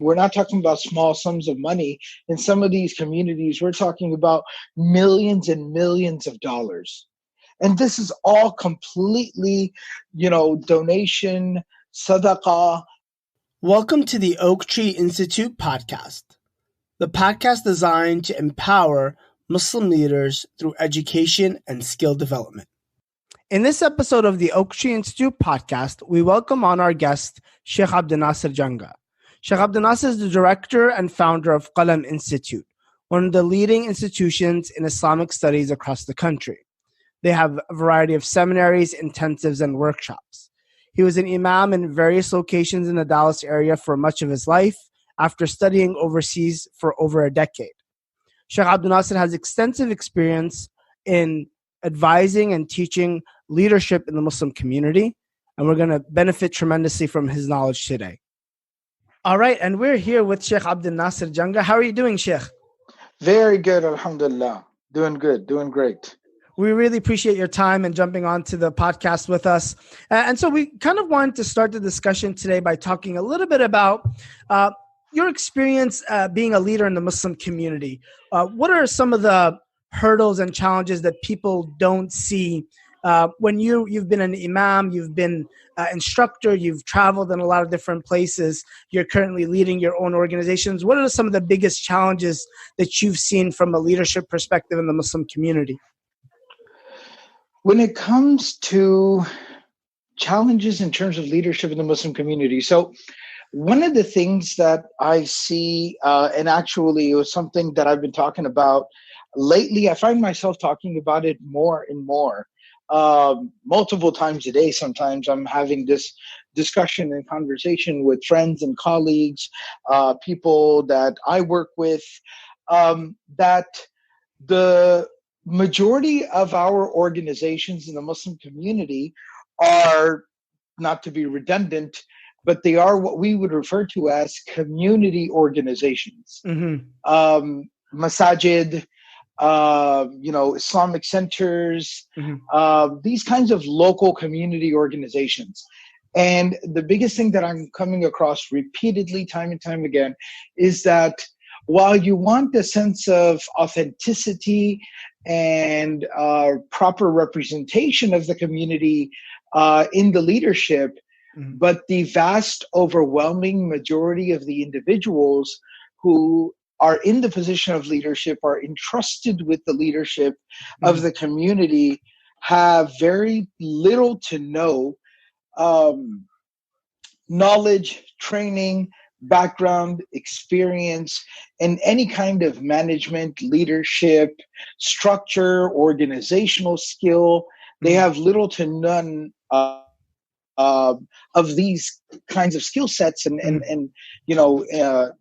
We're not talking about small sums of money. In some of these communities, we're talking about millions and millions of dollars. And this is all completely, donation, sadaqah. Welcome to the Oaktree Institute Podcast, the podcast designed to empower Muslim leaders through education and skill development. In this episode of the Oaktree Institute Podcast, we welcome on our guest, Shaykh Abdul Nasir Jangda. Shaykh Abdul Nasir is the director and founder of Qalam Institute, one of the leading institutions in Islamic studies across the country. They have a variety of seminaries, intensives, and workshops. He was an imam in various locations in the Dallas area for much of his life after studying overseas for over a decade. Shaykh Abdul Nasir has extensive experience in advising and teaching leadership in the Muslim community, and we're going to benefit tremendously from his knowledge today. All right, and we're here with Shaykh Abdul Nasir Jangda. How are you doing, Shaykh? Very good, alhamdulillah. Doing good, doing great. We really appreciate your time and jumping onto the podcast with us. And so we kind of wanted to start the discussion today by talking a little bit about your experience being a leader in the Muslim community. What are some of the hurdles and challenges that people don't see when you've been an imam, you've been instructor, you've traveled in a lot of different places, you're currently leading your own organizations? What are some of the biggest challenges that you've seen from a leadership perspective in the Muslim community? When it comes to challenges in terms of leadership in the Muslim community, so one of the things that I see, and actually it was something that I've been talking about lately, I find myself talking about it more and more, multiple times a day. Sometimes I'm having this discussion and conversation with friends and colleagues, people that I work with, that the majority of our organizations in the Muslim community are, not to be redundant, but they are what we would refer to as community organizations. Mm-hmm. Masajid, Islamic centers, these kinds of local community organizations. And the biggest thing that I'm coming across repeatedly, time and time again, is that while you want a sense of authenticity and proper representation of the community in the leadership, but the vast, overwhelming majority of the individuals who are in the position of leadership, are entrusted with the leadership of the community, have very little to no knowledge, training, background, experience, and any kind of management, leadership, structure, organizational skill. They have little to none of these kinds of skill sets and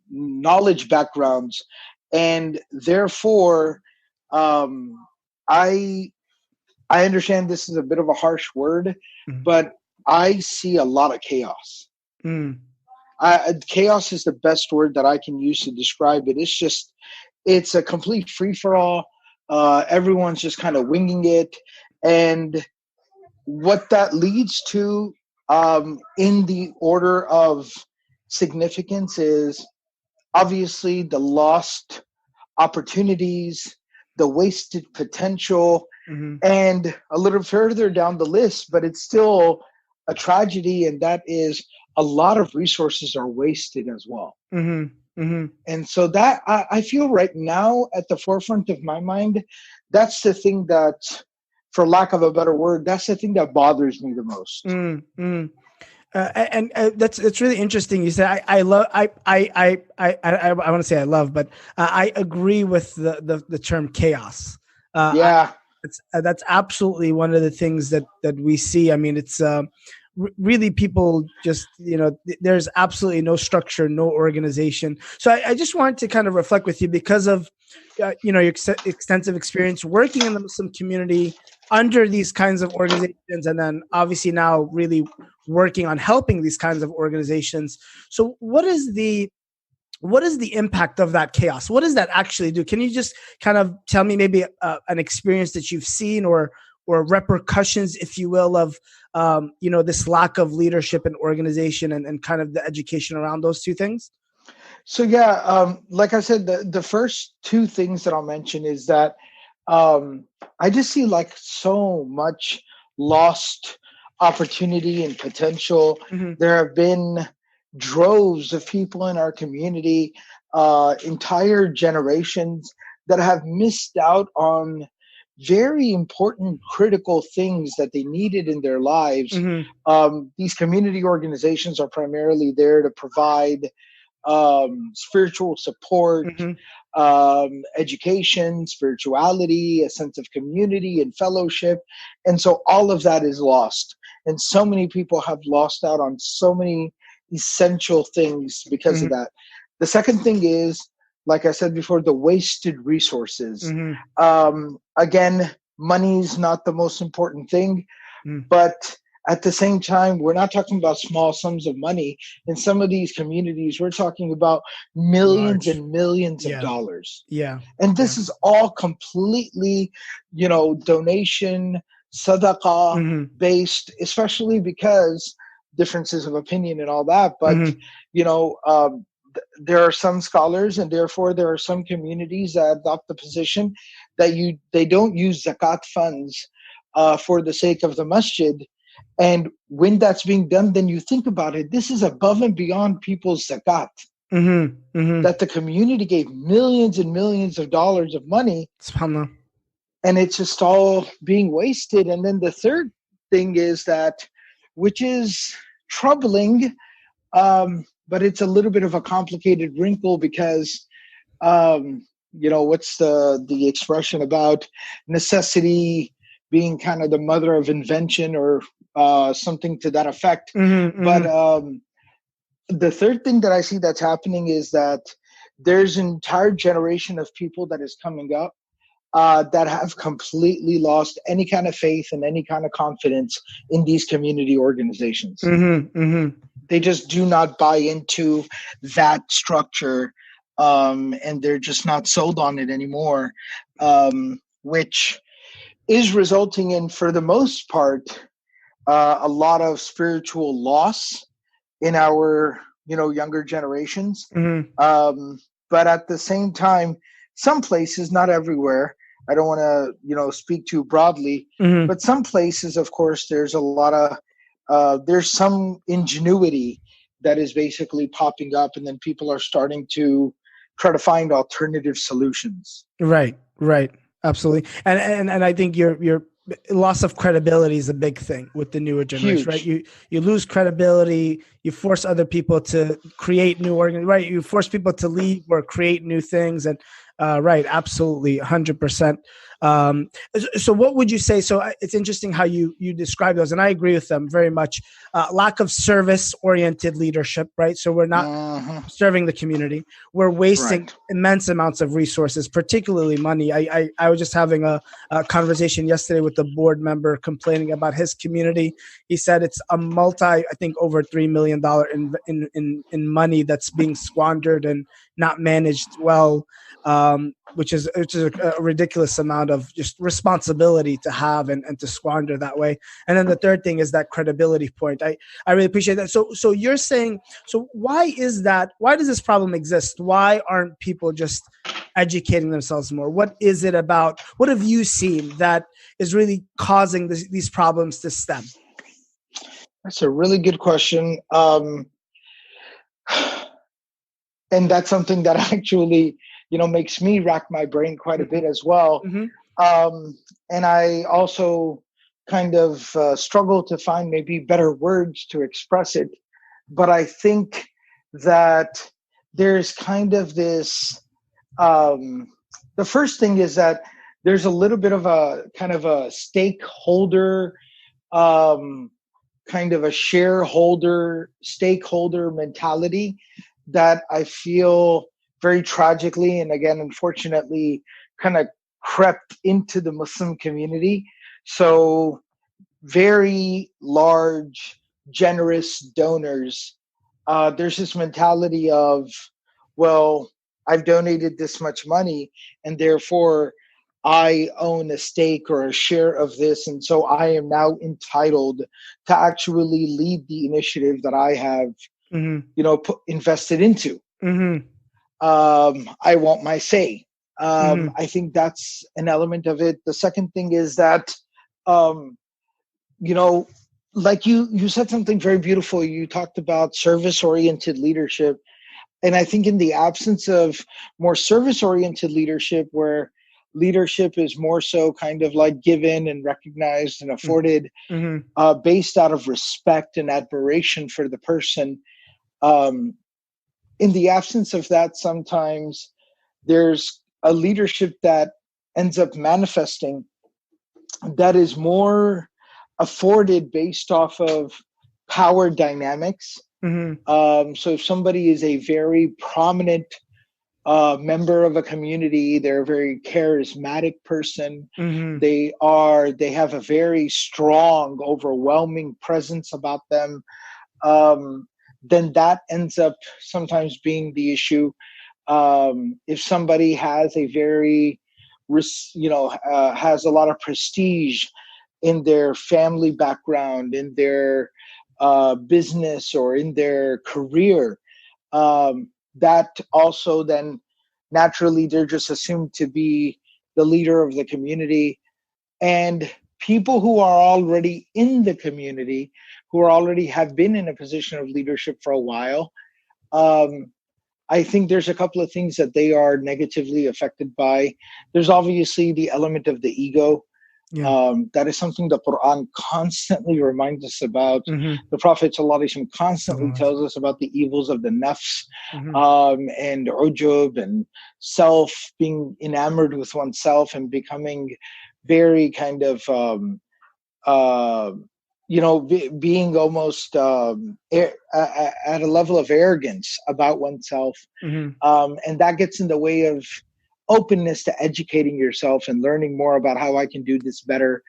knowledge backgrounds. And therefore, I understand this is a bit of a harsh word, but I see a lot of chaos. Chaos is the best word that I can use to describe it. It's a complete free-for-all. Everyone's just kind of winging it. And what that leads to in the order of significance is obviously the lost opportunities, the wasted potential, and a little further down the list, but it's still a tragedy, and that is a lot of resources are wasted as well. And so that I feel right now at the forefront of my mind, that's the thing that, for lack of a better word, that's the thing that bothers me the most. And that's really interesting. You said I want to say I love, but I agree with the term chaos. That's absolutely one of the things that we see. I mean, it's really people just, there's absolutely no structure, no organization. So I just wanted to kind of reflect with you because of, your extensive experience working in the Muslim community under these kinds of organizations, and then obviously now really working on helping these kinds of organizations. So what is the impact of that chaos? What does that actually do? Can you just kind of tell me maybe an experience that you've seen or repercussions, if you will, of this lack of leadership and organization and kind of the education around those two things? So yeah, like I said, the first two things that I'll mention is that I just see like so much lost opportunity and potential. Mm-hmm. There have been droves of people in our community, entire generations that have missed out on very important, critical things that they needed in their lives. Mm-hmm. These community organizations are primarily there to provide spiritual support, Mm-hmm. education, spirituality, a sense of community and fellowship. And so all of that is lost. And so many people have lost out on so many essential things because of Mm-hmm. that. The second thing is, like I said before, the wasted resources. Mm-hmm. Again, money's not the most important thing, but at the same time, we're not talking about small sums of money. In some of these communities, we're talking about millions Large. and millions of Yeah. dollars. Yeah. And this Yeah. is all completely, donation, sadaqah Mm-hmm. based, especially because differences of opinion and all that. But, Mm-hmm. there are some scholars, and therefore there are some communities that adopt the position that they don't use zakat funds for the sake of the masjid. And when that's being done, then you think about it. This is above and beyond people's zakat. Mm-hmm. Mm-hmm. That the community gave millions and millions of dollars of money, SubhanAllah. and it's just all being wasted. And then the third thing is that, which is troubling, but it's a little bit of a complicated wrinkle because, what's the expression about necessity being kind of the mother of invention, or something to that effect. Mm-hmm. But the third thing that I see that's happening is that there's an entire generation of people that is coming up that have completely lost any kind of faith and any kind of confidence in these community organizations. Mm-hmm. Mm-hmm. They just do not buy into that structure, and they're just not sold on it anymore, which is resulting in, for the most part, a lot of spiritual loss in our younger generations. Mm-hmm. But at the same time, some places, not everywhere, I don't want to speak too broadly, Mm-hmm. but some places, of course, there's a lot of there's some ingenuity that is basically popping up, and then people are starting to try to find alternative solutions. Right. Absolutely. And I think your loss of credibility is a big thing with the newer generation, Huge. right? You lose credibility, you force other people to create new right? You force people to leave or create new things. And right, absolutely, 100%. So what would you say? So it's interesting how you describe those, and I agree with them very much. Lack of service-oriented leadership, right? So we're not serving the community. We're wasting immense amounts of resources, particularly money. I was just having a conversation yesterday with a board member complaining about his community. He said it's a I think over $3 million in money that's being squandered and not managed well. Which is a ridiculous amount of just responsibility to have and to squander that way. And then the third thing is that credibility point. I really appreciate that. So you're saying, so why is that? Why does this problem exist? Why aren't people just educating themselves more? What is it about? What have you seen that is really causing these problems to stem? That's a really good question. And that's something that actually, makes me rack my brain quite a bit as well. Mm-hmm. And I also kind of struggle to find maybe better words to express it. But I think that there's kind of this, the first thing is that there's a little bit of a kind of a stakeholder, kind of a stakeholder mentality that I feel very tragically, and again, unfortunately, kind of crept into the Muslim community. So very large, generous donors. There's this mentality of, well, I've donated this much money, and therefore I own a stake or a share of this, and so I am now entitled to actually lead the initiative that I have, invested into. Mm-hmm. I want my say. Mm-hmm. I think that's an element of it. The second thing is that, um, you know, like you said something very beautiful. You talked about service oriented leadership. And I think in the absence of more service oriented leadership, where leadership is more so kind of like given and recognized and afforded, Mm-hmm. based out of respect and admiration for the person, um, in the absence of that, sometimes there's a leadership that ends up manifesting that is more afforded based off of power dynamics. Mm-hmm. So if somebody is a very prominent member of a community, they're a very charismatic person. Mm-hmm. They have a very strong, overwhelming presence about them. Then that ends up sometimes being the issue. If somebody has a very, has a lot of prestige in their family background, in their business, or in their career, that also then naturally they're just assumed to be the leader of the community. And people who are already in the community, who are already have been in a position of leadership for a while, um, I think there's a couple of things that they are negatively affected by. There's obviously the element of the ego. Yeah. That is something the Quran constantly reminds us about. Mm-hmm. The Prophet ﷺ constantly So, tells us about the evils of the nafs, mm-hmm. and ujub and self, being enamored with oneself and becoming very kind of, uh, being almost at a level of arrogance about oneself. Mm-hmm. And that gets in the way of openness to educating yourself and learning more about how I can do this better.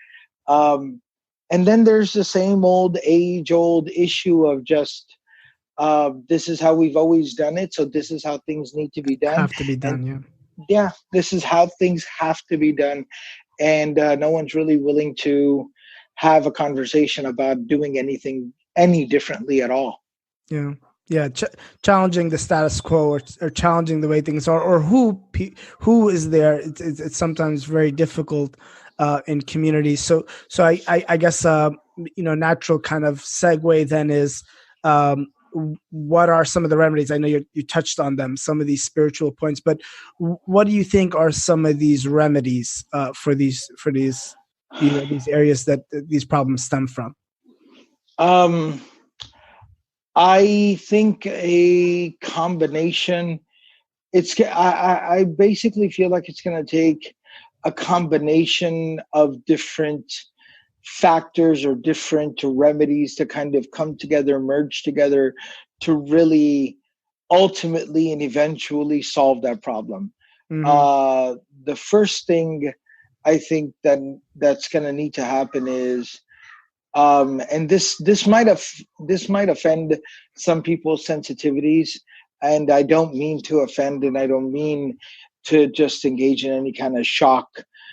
Um, and then there's the same age-old issue of just, this is how we've always done it, so this is how things need to be done. Have to be done. And Yeah. yeah, this is how things have to be done. And no one's really willing to have a conversation about doing anything any differently at all. Yeah. Yeah. Challenging the status quo, or challenging the way things are, or who is there. It's sometimes very difficult in communities. So I guess, natural kind of segue then is, what are some of the remedies? I know you touched on them, some of these spiritual points, but what do you think are some of these remedies for these these areas that these problems stem from? Um, I think a combination. I basically feel like it's going to take a combination of different factors or different remedies to kind of come together, merge together, to really ultimately and eventually solve that problem. Mm-hmm. The first thing I think that's going to need to happen is, and this might offend some people's sensitivities, and I don't mean to offend, and I don't mean to just engage in any kind of shock,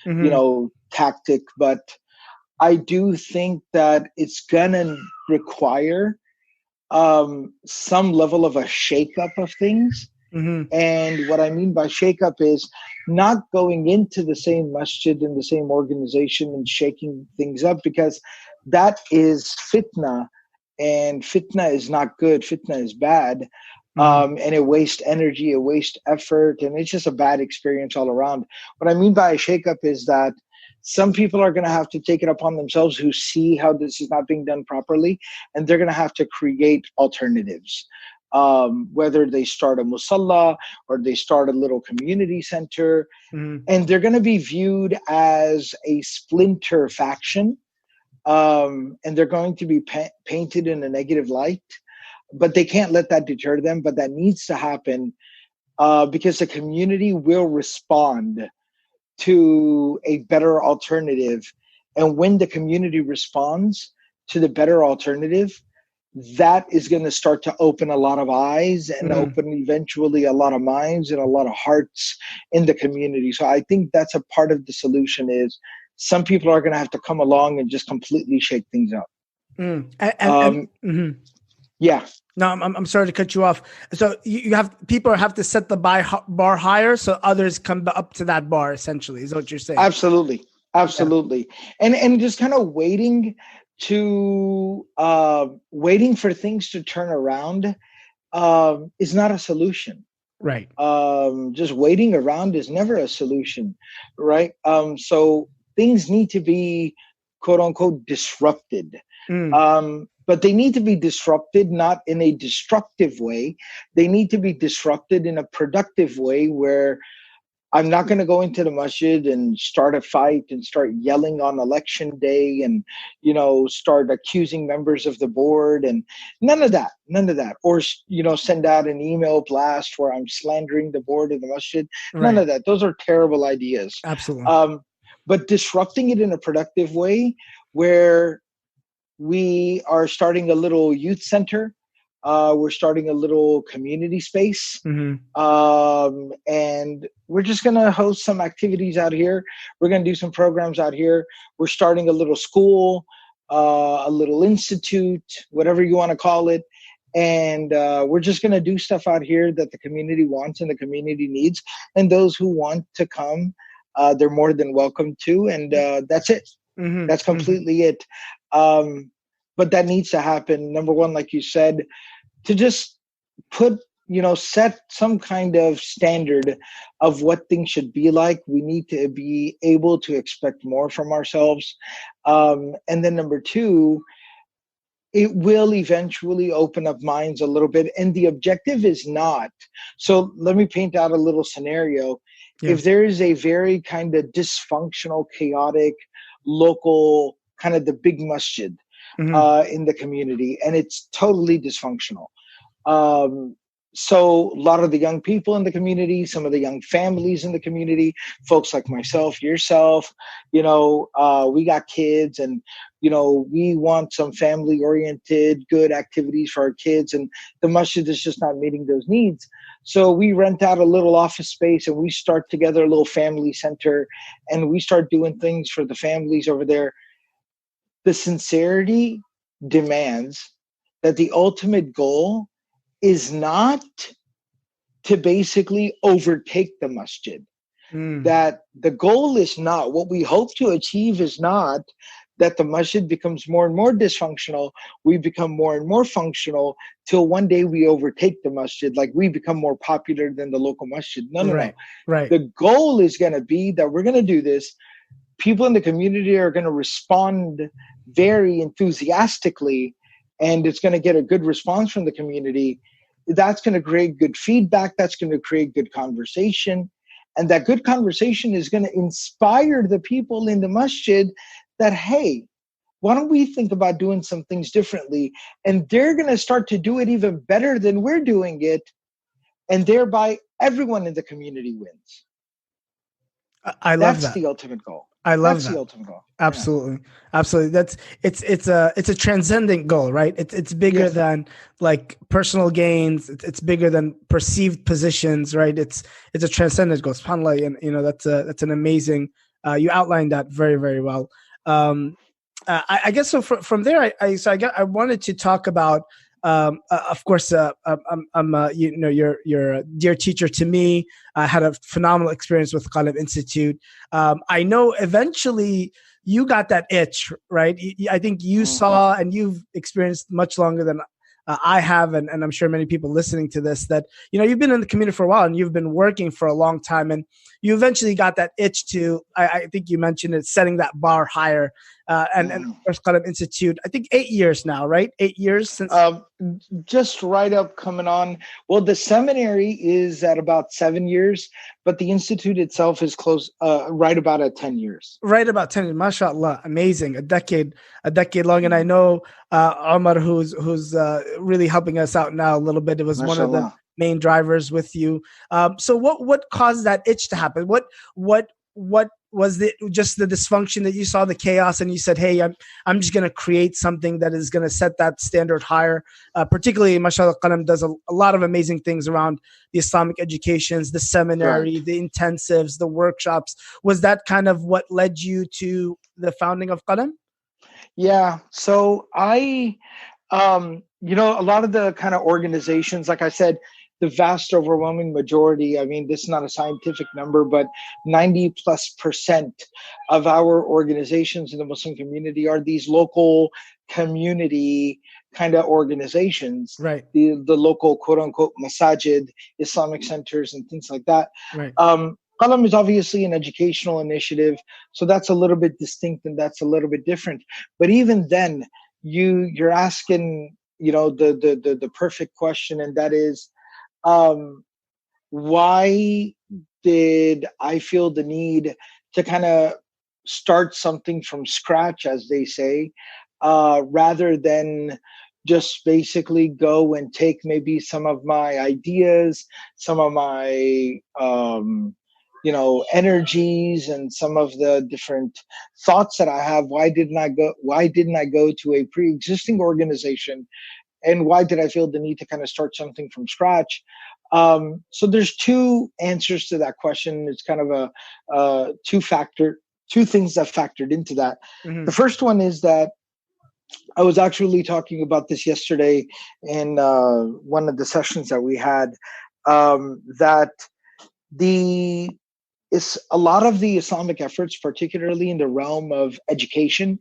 Mm-hmm. tactic, but I do think that it's gonna require some level of a shakeup of things. Mm-hmm. And what I mean by shakeup is not going into the same masjid and the same organization and shaking things up, because that is fitna, and fitna is not good. Fitna is bad. Mm-hmm. And it wastes energy, it wastes effort, and it's just a bad experience all around. What I mean by a shakeup is that some people are going to have to take it upon themselves who see how this is not being done properly, and they're going to have to create alternatives. Whether they start a musalla or they start a little community center, Mm-hmm. and they're going to be viewed as a splinter faction, and they're going to be painted in a negative light, but they can't let that deter them. But that needs to happen, because the community will respond to a better alternative. And when the community responds to the better alternative, that is going to start to open a lot of eyes and Mm-hmm. open eventually a lot of minds and a lot of hearts in the community. So I think that's a part of the solution is some people are going to have to come along and just completely shake things up. Mm. Um, Mm-hmm. Yeah, No, I'm sorry to cut you off. So you have people have to set the bar higher so others come up to that bar. Essentially, is what you're saying. absolutely. Okay. Absolutely. And just kind of waiting for things to turn around is not a solution. Right. Just waiting around is never a solution, right? So things need to be quote unquote disrupted. Mm, But they need to be disrupted not in a destructive way. They need to be disrupted in a productive way where I'm not going to go into the masjid and start a fight and start yelling on election day and, start accusing members of the board and none of that. Or, send out an email blast where I'm slandering the board of the masjid. None right. of that. Those are terrible ideas. Absolutely. But disrupting it in a productive way where we are starting a little youth center. We're starting a little community space. Mm-hmm. And we're just going to host some activities out here. We're going to do some programs out here. We're starting a little school, a little institute, whatever you want to call it. And we're just going to do stuff out here that the community wants and the community needs. And those who want to come, they're more than welcome to. And that's it. Mm-hmm. That's completely it. But that needs to happen. Number one, like you said, to just set some kind of standard of what things should be like. We need to be able to expect more from ourselves. And then number two, it will eventually open up minds a little bit. And the objective is not. So let me paint out a little scenario. Yeah. If there is a very kind of dysfunctional, chaotic, local, kind of the big masjid in the community, and it's totally dysfunctional. So a lot of the young people in the community, some of the young families in the community, folks like myself, yourself, we got kids and, we want some family oriented, good activities for our kids. And the masjid is just not meeting those needs. So we rent out a little office space and we start together a little family center and we start doing things for the families over there. The sincerity demands that the ultimate goal is not to basically overtake the masjid. That the goal is not, what we hope to achieve is not that the masjid becomes more and more dysfunctional. We become more and more functional till one day we overtake the masjid, like we become more popular than the local masjid. No. Right. The goal is going to be that we're going to do this. People in the community are going to respond very enthusiastically, and it's going to get a good response from the community. That's going to create good feedback. That's going to create good conversation. And that good conversation is going to inspire the people in the masjid that, hey, why don't we think about doing some things differently? And they're going to start to do it even better than we're doing it. And thereby everyone in the community wins. I love that. That's the ultimate goal. I love That's that. the ultimate goal. Absolutely. Yeah. Absolutely. It's a transcendent goal, right? It's bigger than like personal gains. It's bigger than perceived positions, right? It's a transcendent goal. SubhanAllah, and that's an amazing. You outlined that very, very well. I guess so. From there, I wanted to talk about. Of course, you're a dear teacher to me. I had a phenomenal experience with Qalam Institute. I know eventually you got that itch, right? I think you saw, and you've experienced much longer than I have, and I'm sure many people listening to this, that, you've been in the community for a while and you've been working for a long time, and you eventually got that itch to, I think you mentioned it, setting that bar higher. And of course, Qalam Institute, I think 8 years now, right? 8 years since? Just right up coming on. Well, the seminary is at about 7 years, but the institute itself is close, right about at 10 years. Right about 10 years. MashaAllah. Amazing. A decade long. And I know Omar, who's really helping us out now a little bit. It was MashaAllah. One of the main drivers with you. So what caused that itch to happen? What was it, just the dysfunction that you saw, the chaos, and you said, hey, I'm just going to create something that is going to set that standard higher? Particularly, mashallah, Qalam does a lot of amazing things around the Islamic educations, the seminary, right, the intensives, the workshops. Was that kind of what led you to the founding of Qalam? Yeah. So I A lot of the kind of organizations, like I said, the vast overwhelming majority, I mean, this is not a scientific number, but 90+% of our organizations in the Muslim community are these local community kind of organizations, Right. the local quote unquote masajid, Islamic centers, and things like that. Right. Qalam is obviously an educational initiative, so that's a little bit distinct and that's a little bit different. But even then, you're asking, the perfect question, and that is, why did I feel the need to kind of start something from scratch, as they say, rather than just basically go and take maybe some of my ideas, some of my energies, and some of the different thoughts that I have. Why didn't I go to a pre-existing organization, and why did I feel the need to kind of start something from scratch? So there's two answers to that question. It's kind of two things that factored into that. Mm-hmm. The first one is that I was actually talking about this yesterday in one of the sessions that we had, that it's a lot of the Islamic efforts, particularly in the realm of education,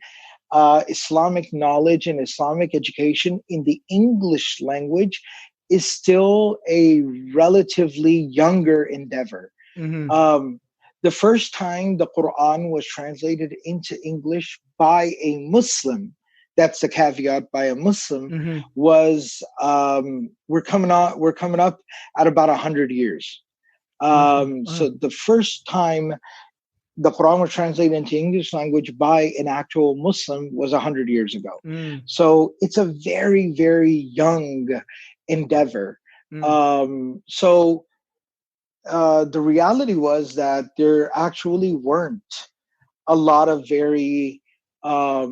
Islamic knowledge and Islamic education in the English language, is still a relatively younger endeavor. Mm-hmm. The first time the Quran was translated into English by a Muslim, that's the caveat, by a Muslim, Mm-hmm. was we're coming up at about 100 years. So the first time the Quran was translated into English language by an actual Muslim was 100 years ago. Mm. So it's a very, very young endeavor. So the reality was that there actually weren't a lot of very, there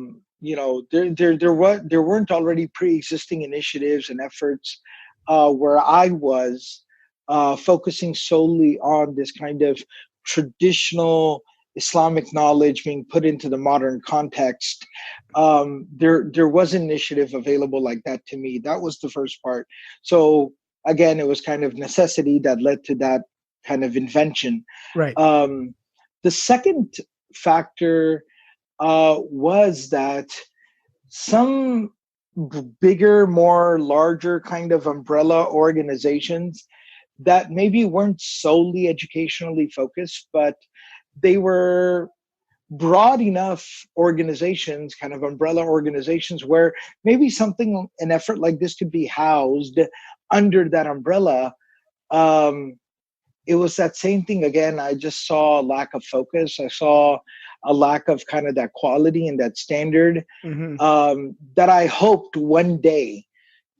weren't already pre-existing initiatives and efforts where I was focusing solely on this kind of traditional Islamic knowledge being put into the modern context. There was an initiative available like that to me. That was the first part. So again, it was kind of necessity that led to that kind of invention. Right. The second factor was that some bigger, more larger kind of umbrella organizations that maybe weren't solely educationally focused, but they were broad enough organizations, kind of umbrella organizations, where maybe an effort like this could be housed under that umbrella. It was that same thing again. I just saw a lack of focus. I saw a lack of kind of that quality and that standard that I hoped one day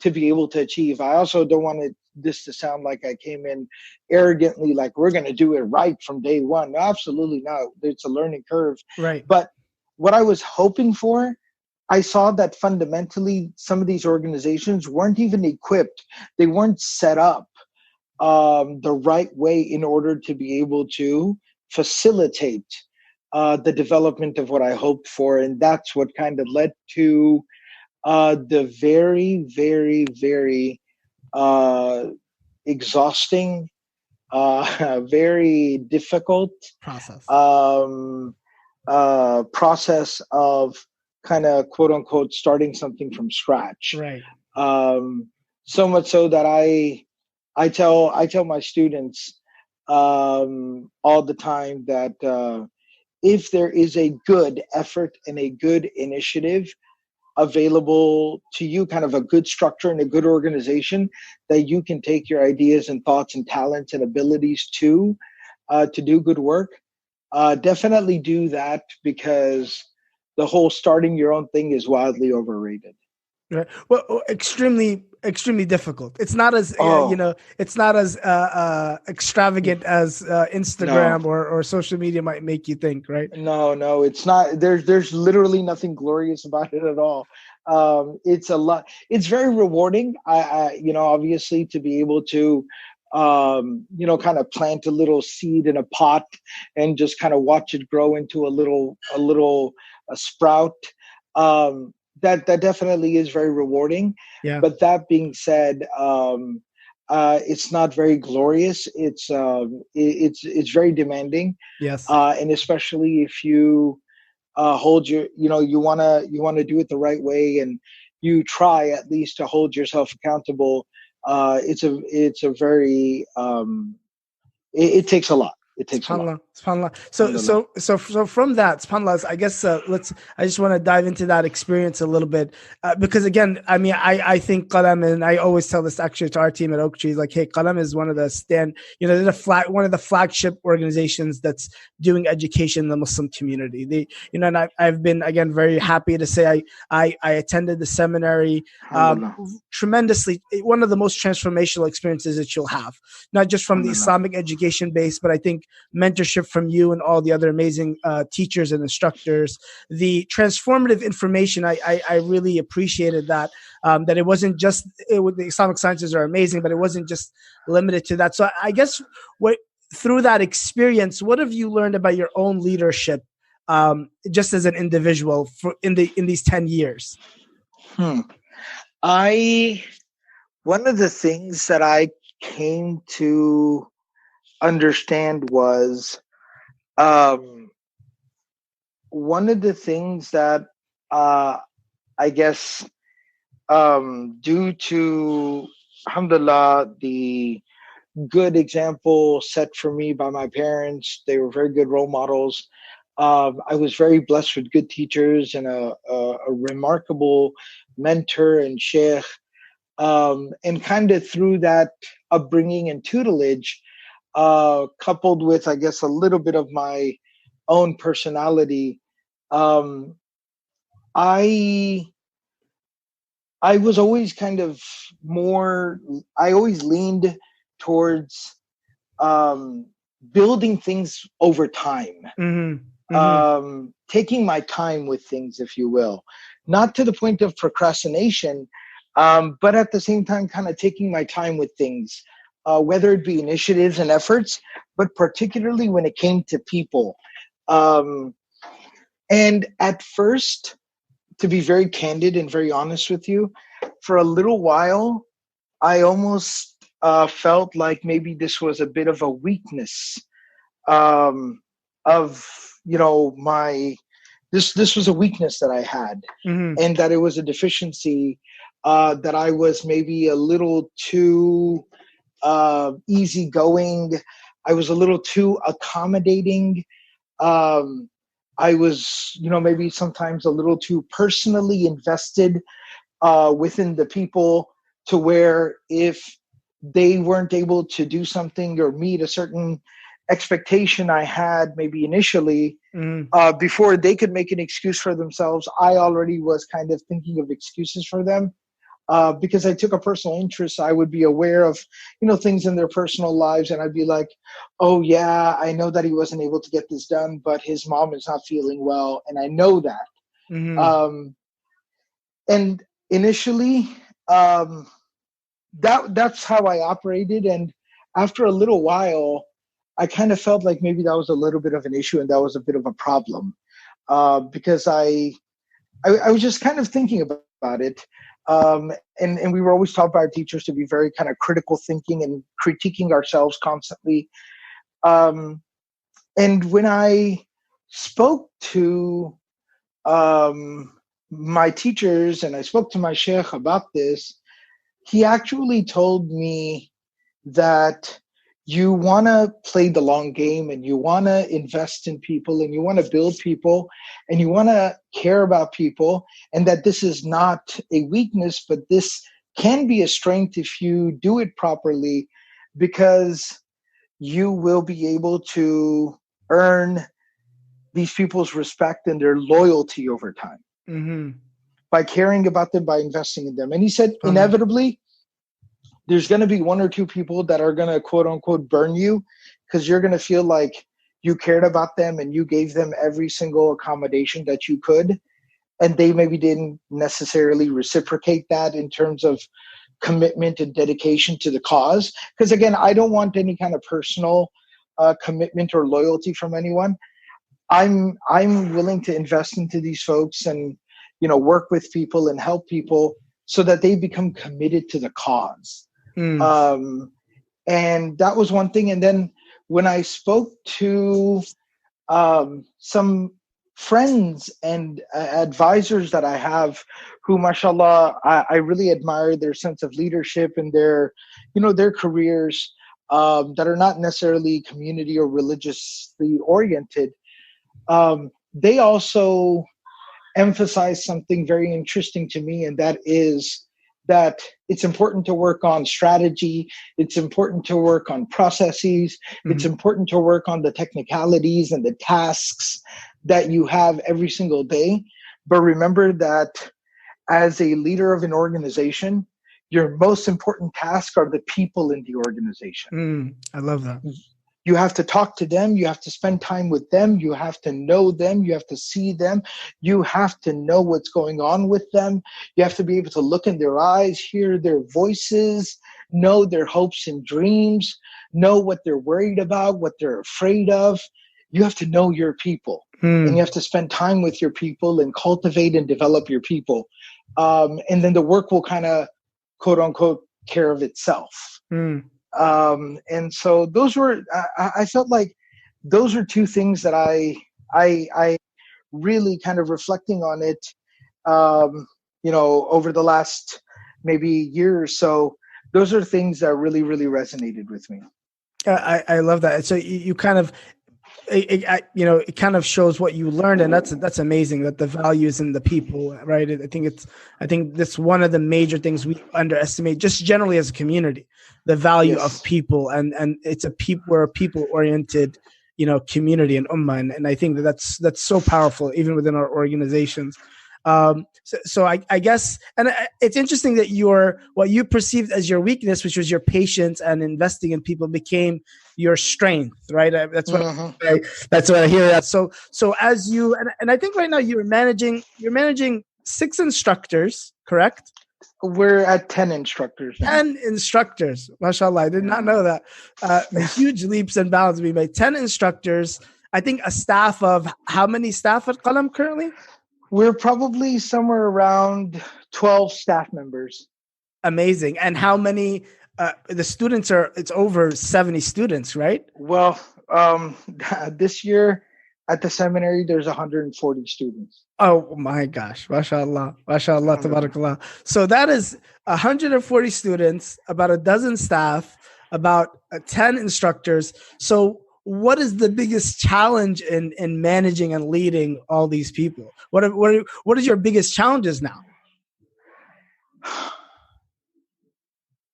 to be able to achieve. I also don't want this to sound like I came in arrogantly, like we're going to do it right from day one. No, absolutely not. It's a learning curve. Right. But what I was hoping for, I saw that fundamentally some of these organizations weren't even equipped. They weren't set up the right way in order to be able to facilitate the development of what I hoped for. And that's what kind of led to the very, very, very exhausting, very difficult process of kind of quote unquote starting something from scratch. Right. So much so that I tell my students all the time that if there is a good effort and a good initiative available to you, kind of a good structure and a good organization that you can take your ideas and thoughts and talents and abilities to do good work, definitely do that, because the whole starting your own thing is wildly overrated. Right. Well, extremely difficult. It's not as it's not as extravagant as Instagram or social media might make you think, right? No, it's not. There's literally nothing glorious about it at all. It's a lot. It's very rewarding. I obviously to be able to kind of plant a little seed in a pot and just kind of watch it grow into a little sprout. that definitely is very rewarding. Yeah. But that being said, it's not very glorious. It's very demanding, Yes. and especially if you hold your, you wanna do it the right way, and you try at least to hold yourself accountable. It's a very it takes a lot. It takes a lot. SubhanAllah, SubhanAllah. So, Alhamdulillah. from that, SubhanAllah, I guess I just want to dive into that experience a little bit, because again, I mean, I think Qalam, and I always tell this actually to our team at Oaktree, like, hey, Qalam is one of the one of the flagship organizations that's doing education in the Muslim community. And I've been, again, very happy to say I attended the seminary, Alhamdulillah. tremendously, one of the most transformational experiences that you'll have, not just from the Alhamdulillah. Islamic education base, but I think mentorship from you and all the other amazing teachers and instructors, the transformative information. I really appreciated that, that it wasn't just, the Islamic sciences are amazing, but it wasn't just limited to that. So I guess through that experience, what have you learned about your own leadership, just as an individual in these 10 years? One of the things that I came to understand was, one of the things that I guess, due to, alhamdulillah, the good example set for me by my parents, they were very good role models. I was very blessed with good teachers and a remarkable mentor and sheikh. And kind of through that upbringing and tutelage, coupled with, I guess, a little bit of my own personality, I was always kind of I always leaned towards building things over time. Mm-hmm. Mm-hmm. Taking my time with things, if you will, not to the point of procrastination, but at the same time, kind of taking my time with things, whether it be initiatives and efforts, but particularly when it came to people. And at first, to be very candid and very honest with you, for a little while, I almost felt like maybe this was a bit of a weakness, of, this was a weakness that I had, Mm-hmm. and that it was a deficiency, that I was maybe a little too easygoing. I was a little too accommodating. I was, maybe sometimes a little too personally invested within the people, to where if they weren't able to do something or meet a certain expectation I had maybe initially, before they could make an excuse for themselves, I already was kind of thinking of excuses for them. Because I took a personal interest, I would be aware of, things in their personal lives, and I'd be like, oh yeah, I know that he wasn't able to get this done, but his mom is not feeling well, and I know that. Mm-hmm. And initially, that's how I operated, and after a little while, I kind of felt like maybe that was a little bit of an issue, and that was a bit of a problem, because I was just kind of thinking about it. And we were always taught by our teachers to be very kind of critical thinking and critiquing ourselves constantly. And when I spoke to my teachers and I spoke to my sheikh about this, he actually told me that you want to play the long game, and you want to invest in people, and you want to build people, and you want to care about people, and that this is not a weakness, but this can be a strength if you do it properly, because you will be able to earn these people's respect and their loyalty over time, Mm-hmm. by caring about them, by investing in them. And he said, inevitably, there's going to be one or two people that are going to, quote unquote, burn you, because you're going to feel like you cared about them and you gave them every single accommodation that you could. And they maybe didn't necessarily reciprocate that in terms of commitment and dedication to the cause. Because again, I don't want any kind of personal commitment or loyalty from anyone. I'm willing to invest into these folks and, work with people and help people so that they become committed to the cause. And that was one thing. And then when I spoke to some friends and advisors that I have who, mashallah, I really admire their sense of leadership and their careers that are not necessarily community or religiously oriented. They also emphasize something very interesting to me, and that is that it's important to work on strategy. It's important to work on processes. It's important to work on the technicalities and the tasks that you have every single day. But remember that as a leader of an organization, your most important tasks are the people in the organization. I love that. You have to talk to them. You have to spend time with them. You have to know them. You have to see them. You have to know what's going on with them. You have to be able to look in their eyes, hear their voices, know their hopes and dreams, know what they're worried about, what they're afraid of. You have to know your people. And you have to spend time with your people and cultivate and develop your people. And then the work will kind of, quote unquote, care of itself. And so those were, I felt like those are two things that I really kind of reflecting on it, over the last maybe year or so. Those are things that really, really resonated with me. I love that. So you kind of, it kind of shows what you learned, and that's amazing. That the value is in the people, right? I think that's one of the major things we underestimate, just generally as a community, the value of people, and we're a people oriented, community and ummah, and I think that's so powerful even within our organizations. So I guess, and it's interesting that what you perceived as your weakness, which was your patience and investing in people, became your strength, right? That's what that's what I hear. That so as you and I think right now you're managing 6 instructors, correct? We're at 10 instructors. 10 instructors, mashallah. I did not know that. Huge leaps and bounds we made. 10 instructors. I think a staff of how many staff at Qalam currently? We're probably somewhere around 12 staff members. Amazing. And how many, the students it's over 70 students, right? Well, this year at the seminary, there's 140 students. Oh my gosh. MashaAllah. MashaAllah. Tabarakallah. So that is 140 students, about a dozen staff, about 10 instructors. So what is the biggest challenge in managing and leading all these people? What is your biggest challenges now?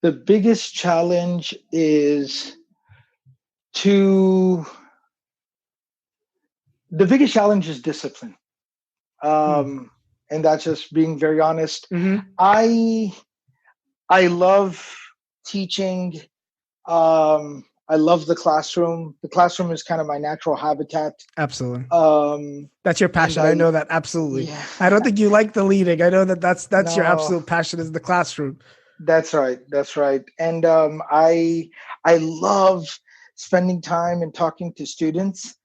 The biggest challenge is discipline. And that's just being very honest. I love teaching. I love the classroom. The classroom is kind of my natural habitat. Absolutely. That's your passion. I know that. Absolutely. Yeah. I don't think you like the leading. I know that's your absolute passion is the classroom. That's right. That's right. And I love spending time and talking to students.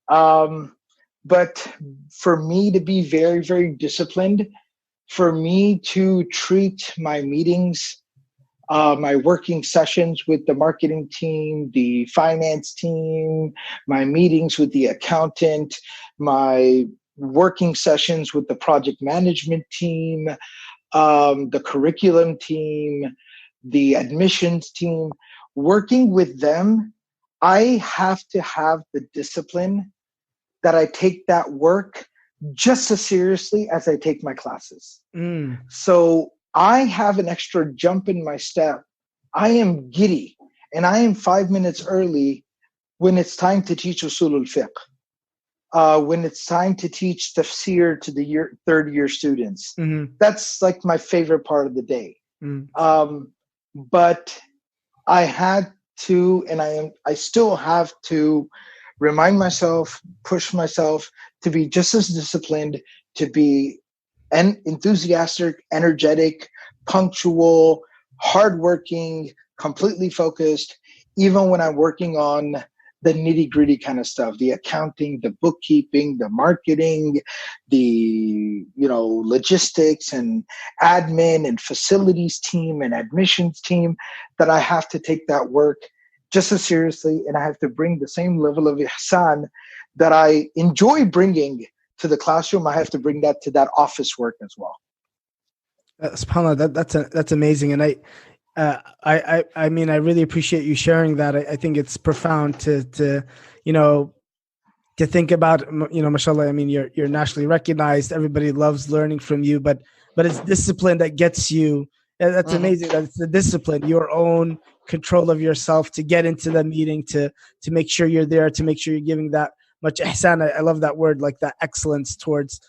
But for me to be very, very disciplined, for me to treat my meetings, my working sessions with the marketing team, the finance team, my meetings with the accountant, my working sessions with the project management team, the curriculum team, the admissions team, working with them, I have to have the discipline that I take that work just as seriously as I take my classes. So I have an extra jump in my step. I am giddy and I am 5 minutes early when it's time to teach usulul fiqh, when it's time to teach tafsir to the third year students. That's like my favorite part of the day. But I had to, and I still have to remind myself, push myself to be just as disciplined, to be enthusiastic, energetic, punctual, hardworking, completely focused, even when I'm working on the nitty gritty kind of stuff, the accounting, the bookkeeping, the marketing, the, logistics and admin and facilities team and admissions team, that I have to take that work just as seriously. And I have to bring the same level of ihsan that I enjoy bringing to the classroom. I have to bring that to that office work as well. SubhanAllah, that's amazing. And I mean, I really appreciate you sharing that. I think it's profound to think about, mashallah. I mean, you're nationally recognized. Everybody loves learning from you, but it's discipline that gets you. That's amazing. That's the discipline, your own control of yourself to get into the meeting, to make sure you're there, to make sure you're giving that much ihsan. I love that word, like that excellence towards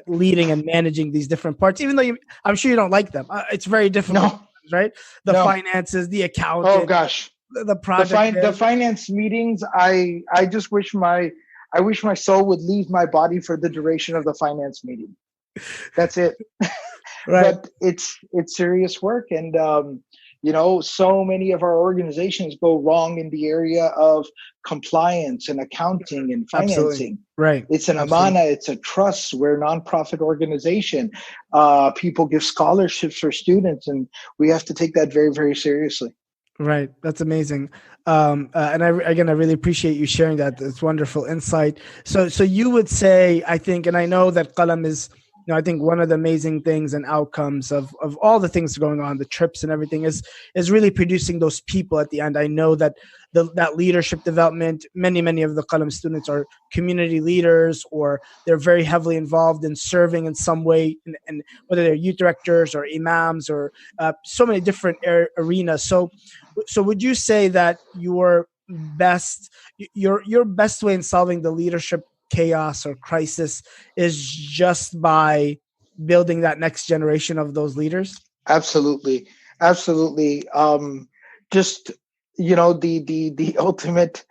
leading and managing these different parts, even though I'm sure you don't like them. It's very difficult, right? The finances, the accounting. Oh gosh, the project, the finance meetings. I just wish my soul would leave my body for the duration of the finance meeting. That's it. Right. But it's serious work, and so many of our organizations go wrong in the area of compliance and accounting and financing. Absolutely. Right. It's an amana, it's a trust. We're a nonprofit organization. People give scholarships for students, and we have to take that very, very seriously. Right. That's amazing. And I really appreciate you sharing that. It's wonderful insight. So you would say, I think, and I know that Qalam is, I think one of the amazing things and outcomes of all the things going on, the trips and everything, is really producing those people at the end. I know that that leadership development, many of the Qalam students are community leaders, or they're very heavily involved in serving in some way, and whether they're youth directors or imams or so many different arenas. So would you say that your best way in solving the leadership chaos or crisis is just by building that next generation of those leaders? Absolutely. Just, the ultimate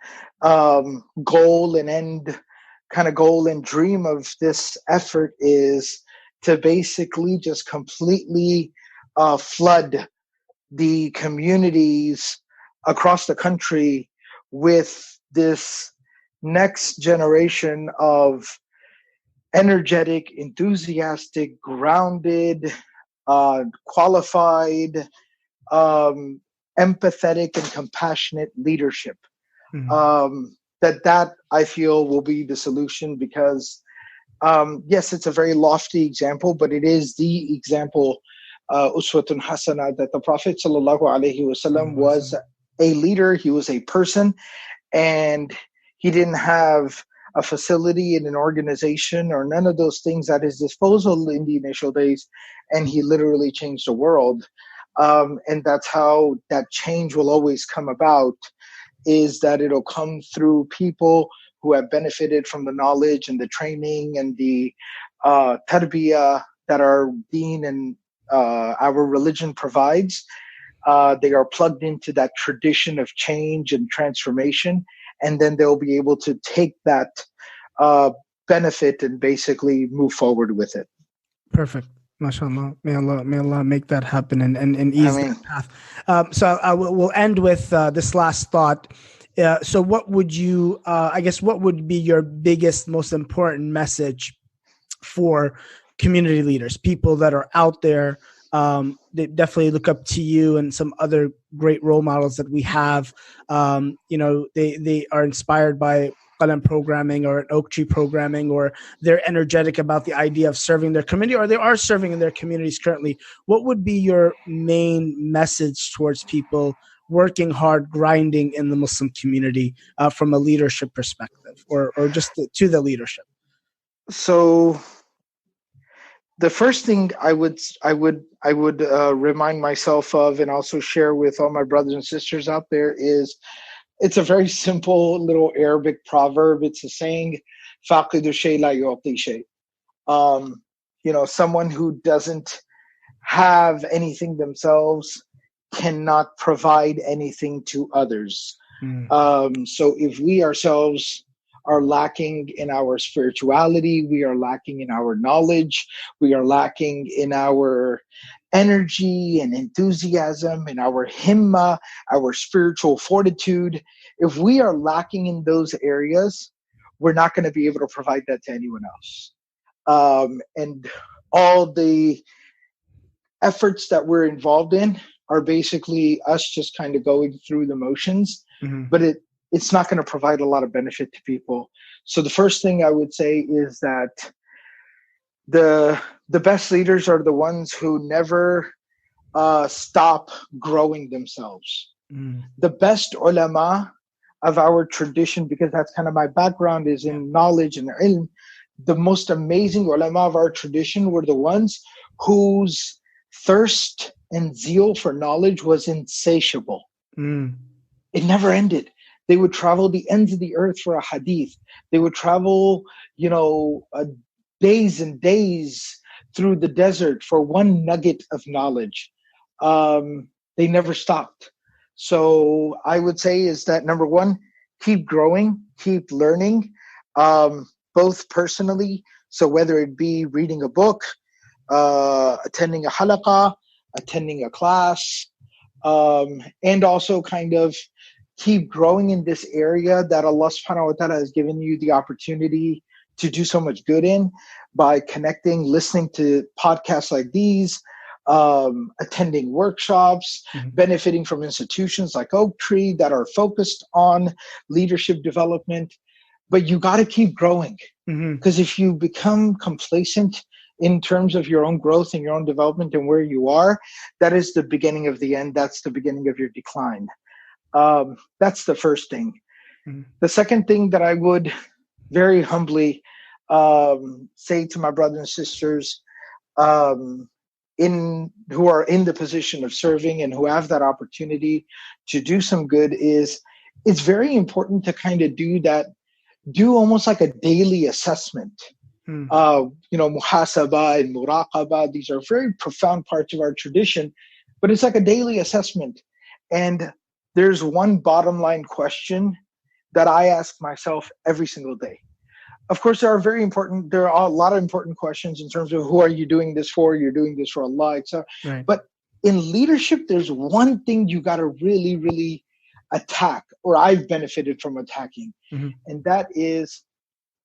goal and dream of this effort is to basically just completely flood the communities across the country with this next generation of energetic, enthusiastic, grounded, qualified, empathetic, and compassionate leadership. That I feel will be the solution, because yes, it's a very lofty example, but it is the example, uswatun hasana, that the Prophet sallallahu alaihi wasallam was a leader. He was a person, and he didn't have a facility in an organization or none of those things at his disposal in the initial days, and he literally changed the world. And that's how that change will always come about, is that it'll come through people who have benefited from the knowledge and the training and the tarbiyah that our deen and our religion provides. They are plugged into that tradition of change and transformation, and then they'll be able to take that benefit and basically move forward with it. Perfect. MashaAllah. May Allah make that happen and ease that path. So we'll end with this last thought. So what would you, what would be your biggest, most important message for community leaders, people that are out there? They definitely look up to you and some other great role models that we have. They are inspired by Qalam programming or an Oaktree programming, or they're energetic about the idea of serving their community, or they are serving in their communities currently. What would be your main message towards people working hard, grinding in the Muslim community from a leadership perspective, or just to the leadership? So the first thing I would remind myself of, and also share with all my brothers and sisters out there, is it's a very simple little Arabic proverb. It's a saying, "Faqidu shay la yu'ti shay." Someone who doesn't have anything themselves cannot provide anything to others. So if we ourselves are lacking in our spirituality, we are lacking in our knowledge, we are lacking in our energy and enthusiasm and our himma, our spiritual fortitude, if we are lacking in those areas, we're not going to be able to provide that to anyone else. And all the efforts that we're involved in are basically us just kind of going through the motions, but it's not going to provide a lot of benefit to people. So the first thing I would say is that the best leaders are the ones who never stop growing themselves. The best ulama of our tradition, because that's kind of my background, is in knowledge and ilm. The most amazing ulama of our tradition were the ones whose thirst and zeal for knowledge was insatiable. It never ended. They would travel the ends of the earth for a hadith. They would travel, days and days through the desert for one nugget of knowledge. They never stopped. So I would say is that, number one, keep growing, keep learning, both personally. So whether it be reading a book, attending a halaqah, attending a class, and also kind of keep growing in this area that Allah subhanahu wa ta'ala has given you the opportunity to do so much good in by connecting, listening to podcasts like these, attending workshops, benefiting from institutions like Oaktree that are focused on leadership development. But you got to keep growing, because if you become complacent in terms of your own growth and your own development and where you are, that is the beginning of the end. That's the beginning of your decline. That's the first thing. The second thing that I would very humbly say to my brothers and sisters who are in the position of serving and who have that opportunity to do some good is, it's very important to kind of do almost like a daily assessment. Muhasaba and muraqaba, these are very profound parts of our tradition, but it's like a daily assessment. And there's one bottom line question that I ask myself every single day. Of course, there are a lot of important questions in terms of who are you doing this for? You're doing this for Allah, etc. Right. But in leadership, there's one thing you got to really, really attack, or I've benefited from attacking. And that is,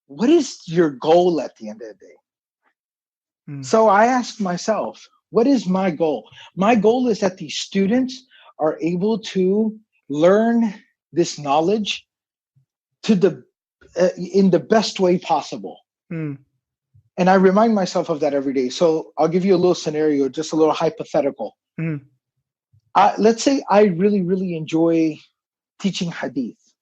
what is your goal at the end of the day? So I ask myself, what is my goal? My goal is that these students are able to learn this knowledge in the best way possible. And I remind myself of that every day. So I'll give you a little scenario, just a little hypothetical. Let's say I really, really enjoy teaching hadith,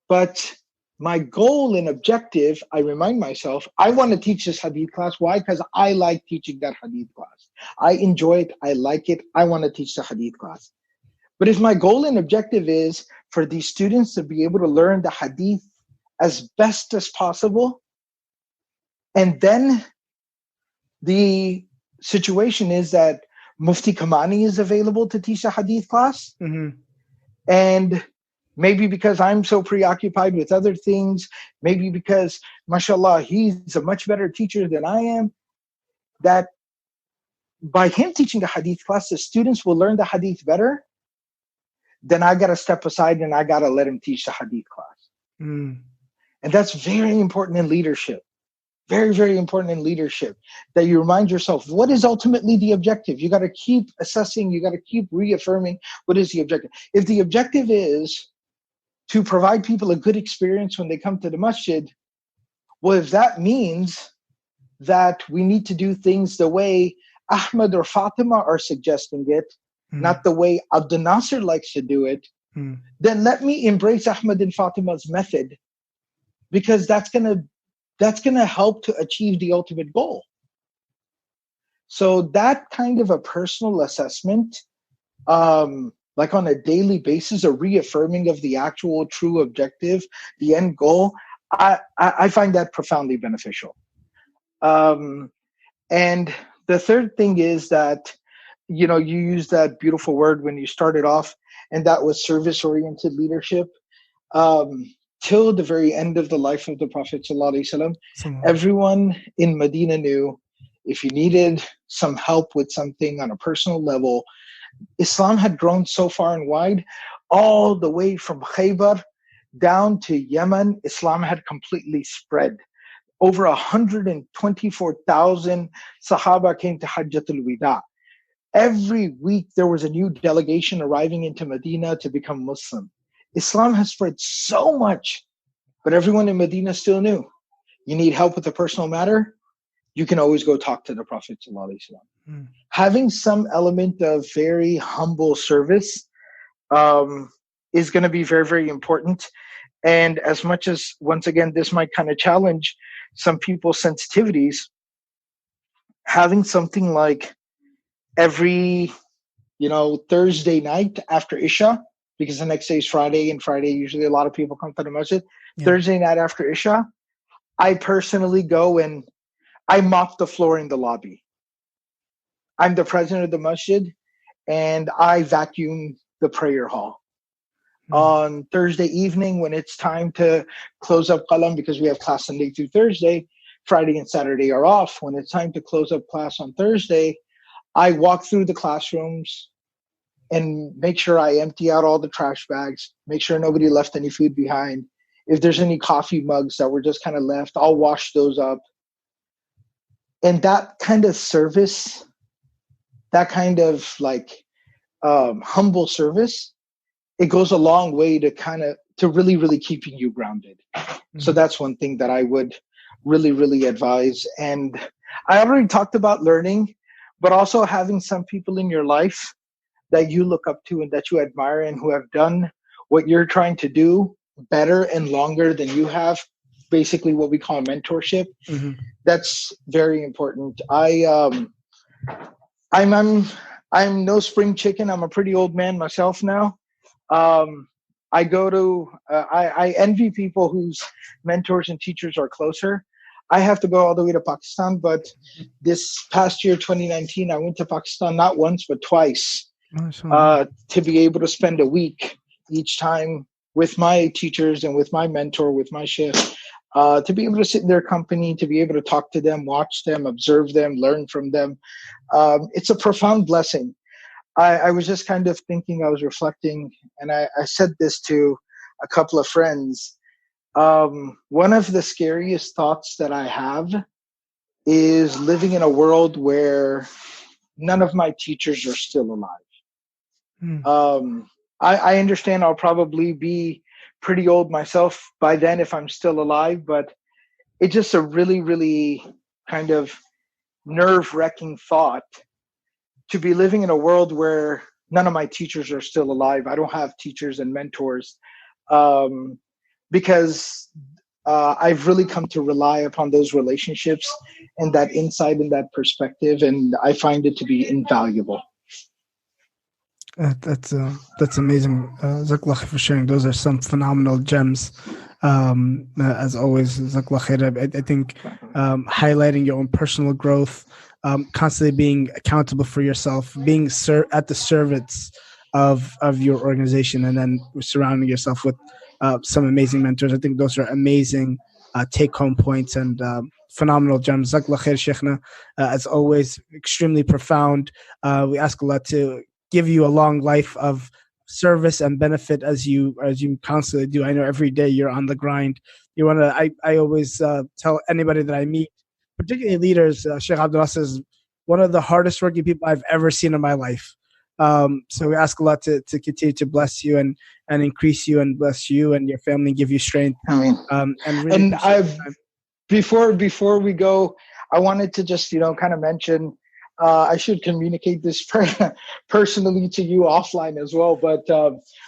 but my goal and objective, I remind myself, I want to teach this hadith class. Why? Because I like teaching that hadith class. I enjoy it. I like it. I want to teach the hadith class. But if my goal and objective is for these students to be able to learn the hadith as best as possible, and then the situation is that Mufti Kamani is available to teach the hadith class, and maybe because I'm so preoccupied with other things, maybe because, mashallah, he's a much better teacher than I am, that by him teaching the hadith class, the students will learn the hadith better, then I got to step aside and I got to let him teach the hadith class. And that's very important in leadership. Very, very important in leadership, that you remind yourself, what is ultimately the objective? You got to keep assessing. You got to keep reaffirming what is the objective. If the objective is to provide people a good experience when they come to the masjid, well, if that means that we need to do things the way Ahmed or Fatima are suggesting it, not the way Abdul Nasir likes to do it, then let me embrace Ahmed and Fatima's method, because that's gonna help to achieve the ultimate goal. So that kind of a personal assessment, like on a daily basis, a reaffirming of the actual true objective, the end goal, I find that profoundly beneficial. And the third thing is that, you use that beautiful word when you started off, and that was service-oriented leadership. Till the very end of the life of the Prophet ﷺ, everyone in Medina knew if you needed some help with something on a personal level, Islam had grown so far and wide, all the way from Khaybar down to Yemen. Islam had completely spread. Over 124,000 Sahaba came to Hajjatul Wida. Every week there was a new delegation arriving into Medina to become Muslim. Islam has spread so much, but everyone in Medina still knew, you need help with a personal matter, you can always go talk to the Prophet ﷺ. Having some element of very humble service is going to be very, very important. And as much as, once again, this might kind of challenge some people's sensitivities, having something like every, Thursday night after Isha, because the next day is Friday, and Friday usually a lot of people come to the masjid. Yeah. Thursday night after Isha, I personally go and I mop the floor in the lobby. I'm the president of the masjid, and I vacuum the prayer hall. On Thursday evening, when it's time to close up Qalam, because we have class Sunday through Thursday, Friday and Saturday are off. When it's time to close up class on Thursday, I walk through the classrooms and make sure I empty out all the trash bags, make sure nobody left any food behind. If there's any coffee mugs that were just kind of left, I'll wash those up. And that kind of service, that kind of humble service, it goes a long way to really, really keeping you grounded. Mm-hmm. So that's one thing that I would really, really advise. And I already talked about learning, but also having some people in your life that you look up to and that you admire and who have done what you're trying to do better and longer than you have, basically what we call mentorship. Mm-hmm. That's very important. I'm no spring chicken. I'm a pretty old man myself now. I envy people whose mentors and teachers are closer. I have to go all the way to Pakistan, but this past year, 2019, I went to Pakistan not once, but twice, to be able to spend a week each time with my teachers and with my mentor, with my shaykh, to be able to sit in their company, to be able to talk to them, watch them, observe them, learn from them. It's a profound blessing. I was just kind of thinking, I was reflecting, and I said this to a couple of friends. One of the scariest thoughts that I have is living in a world where none of my teachers are still alive. I understand I'll probably be pretty old myself by then if I'm still alive, but it's just a really, really kind of nerve-wracking thought to be living in a world where none of my teachers are still alive. I don't have teachers and mentors, because I've really come to rely upon those relationships and that insight and that perspective, and I find it to be invaluable. That's amazing. Jazakallah khair for sharing. Those are some phenomenal gems. As always, Jazakallah khair. I think highlighting your own personal growth, constantly being accountable for yourself, being at the service of your organization, and then surrounding yourself with some amazing mentors. I think those are amazing take-home points and phenomenal gems. Jazakallah khair, Shaykhna. As always, extremely profound. We ask Allah to give you a long life of service and benefit as you constantly do. I know every day you're on the grind. I always tell anybody that I meet, particularly leaders, Shaykh Abdul Nasir is one of the hardest working people I've ever seen in my life. So we ask Allah to continue to bless you and increase you and bless you and your family and give you strength. Before we go, I wanted to just, kind of mention, I should communicate this personally to you offline as well. But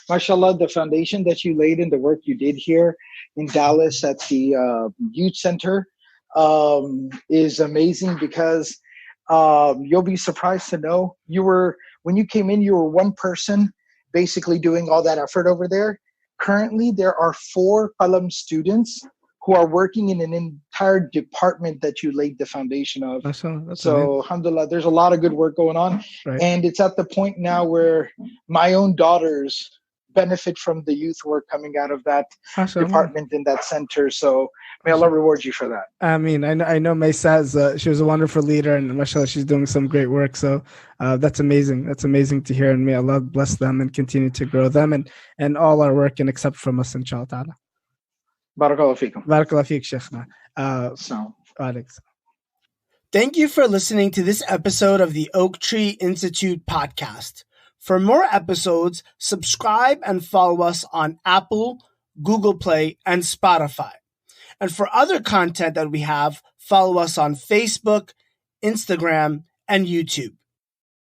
mashallah, the foundation that you laid in the work you did here in Dallas at the youth center is amazing, because you'll be surprised to know when you came in, you were one person basically doing all that effort over there. Currently, there are 4 Qalam students who are working in an entire department that you laid the foundation of. So, alhamdulillah, there's a lot of good work going on. Right. And it's at the point now where my own daughters, benefit from the youth work coming out of that MashaAllah. department in that center. So may Allah reward you for that. I mean, I know Maysa, she was a wonderful leader, and mashallah, she's doing some great work. So that's amazing. That's amazing to hear. And may Allah bless them and continue to grow them and all our work and accept from us, inshallah ta'ala. Barakallahu feekum. Barakallahu feek, Shaykhna. Alex. Thank you for listening to this episode of the Oaktree Institute Podcast. For more episodes, subscribe and follow us on Apple, Google Play, and Spotify. And for other content that we have, follow us on Facebook, Instagram, and YouTube.